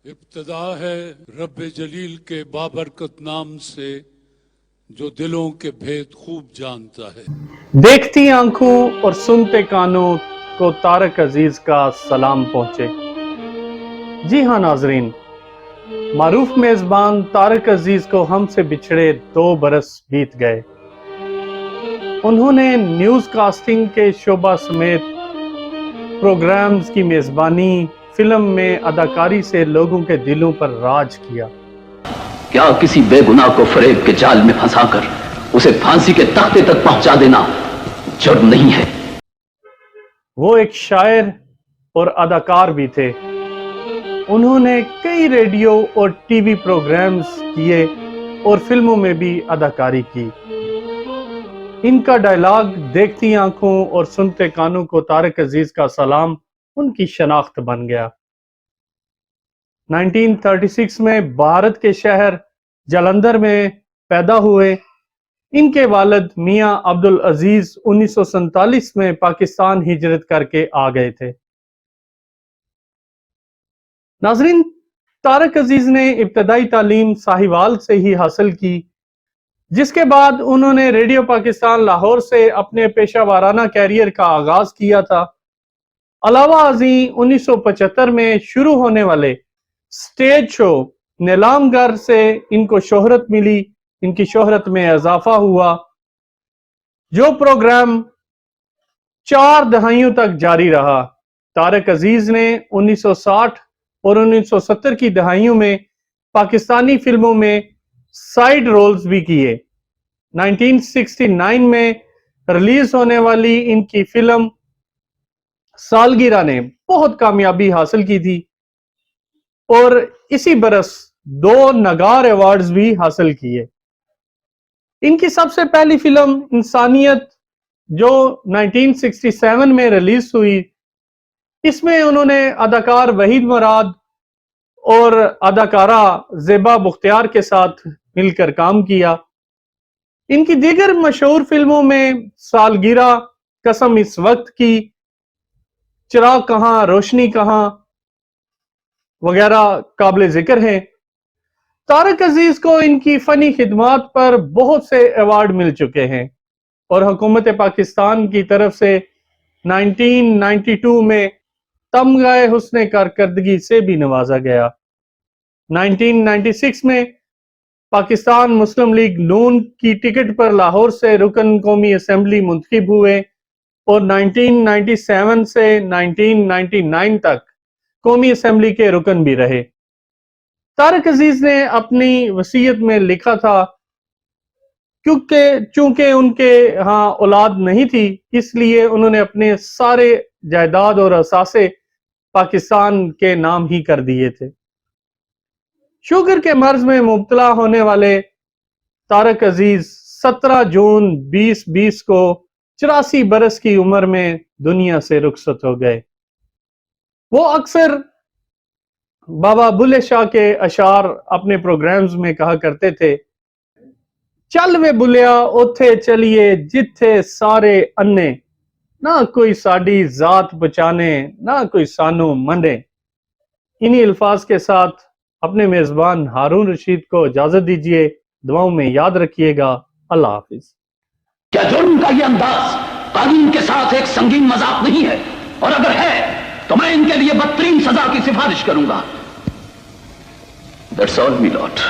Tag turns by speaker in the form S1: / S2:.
S1: ابتدا ہے رب جلیل کے بابرکت نام سے جو دلوں کے بھید خوب جانتا ہے۔
S2: دیکھتی آنکھوں اور سنتے کانوں کو طارق عزیز کا سلام پہنچے۔ جی ہاں ناظرین، معروف میزبان طارق عزیز کو ہم سے بچھڑے 2 برس بیت گئے۔ انہوں نے نیوز کاسٹنگ کے شعبہ سمیت پروگرامز کی میزبانی، فلم میں اداکاری سے لوگوں کے دلوں پر راج کیا۔
S3: کیا کسی بے گناہ کو فریب کے جال میں پھنسا کر اسے پھانسی کے تختے تک پہنچا دینا جرم نہیں ہے؟
S2: وہ ایک شاعر اور اداکار بھی تھے۔ انہوں نے کئی ریڈیو اور ٹی وی پروگرامز کیے اور فلموں میں بھی اداکاری کی۔ ان کا ڈائلاگ دیکھتی آنکھوں اور سنتے کانوں کو طارق عزیز کا سلام ان کی شناخت بن گیا۔ 1936 میں بھارت کے شہر جلندھر میں پیدا ہوئے۔ ان کے والد میاں عبدالعزیز 1947 میں پاکستان ہجرت کر کے آ گئے تھے۔ ناظرین، طارق عزیز نے ابتدائی تعلیم ساہیوال سے ہی حاصل کی، جس کے بعد انہوں نے ریڈیو پاکستان لاہور سے اپنے پیشہ ورانہ کیریئر کا آغاز کیا تھا۔ علاوہ ازیں 1975 میں شروع ہونے والے سٹیج شو نیلام گر سے ان کو شہرت ملی، ان کی شہرت میں اضافہ ہوا، جو پروگرام 4 دہائیوں تک جاری رہا۔ طارق عزیز نے 1960 اور 1970 کی دہائیوں میں پاکستانی فلموں میں سائیڈ رولز بھی کیے۔ 1969 میں ریلیز ہونے والی ان کی فلم سالگرہ نے بہت کامیابی حاصل کی تھی اور اسی برس 2 نگار ایوارڈز بھی حاصل کیے۔ ان کی سب سے پہلی فلم انسانیت جو 1967 میں ریلیز ہوئی، اس میں انہوں نے اداکار وحید مراد اور اداکارہ زیبا بختیار کے ساتھ مل کر کام کیا۔ ان کی دیگر مشہور فلموں میں سالگرہ، قسم اس وقت کی، چراغ کہاں روشنی کہاں وغیرہ قابل ذکر ہیں۔ طارق عزیز کو ان کی فنی خدمات پر بہت سے ایوارڈ مل چکے ہیں اور حکومت پاکستان کی طرف سے 1992 میں تمغہ حسن کارکردگی سے بھی نوازا گیا۔ 1996 میں پاکستان مسلم لیگ نون کی ٹکٹ پر لاہور سے رکن قومی اسمبلی منتخب ہوئے اور 1997 سے 1999 تک قومی اسمبلی کے رکن بھی رہے۔ طارق عزیز نے اپنی وصیت میں لکھا تھا چونکہ ان کے ہاں اولاد نہیں تھی، اس لیے انہوں نے اپنے سارے جائیداد اور اثاثے پاکستان کے نام ہی کر دیے تھے۔ شوگر کے مرض میں مبتلا ہونے والے طارق عزیز 17 جون 2020 کو 84 برس کی عمر میں دنیا سے رخصت ہو گئے۔ وہ اکثر بابا بلے شاہ کے اشعار اپنے پروگرامز میں کہا کرتے تھے، چل وے بلیا اوتھے چلیے جتھے سارے انے، نہ کوئی ساڈی ذات بچانے نہ کوئی سانو منڈے۔ انہی الفاظ کے ساتھ اپنے میزبان ہارون رشید کو اجازت دیجیے، دعاؤں میں یاد رکھیے گا۔ اللہ حافظ۔
S3: کیا جرم کا یہ انداز قانون کے ساتھ ایک سنگین مذاق نہیں ہے؟ اور اگر ہے تو میں ان کے لیے بدترین سزا کی سفارش کروں گا۔ That's all, my lord.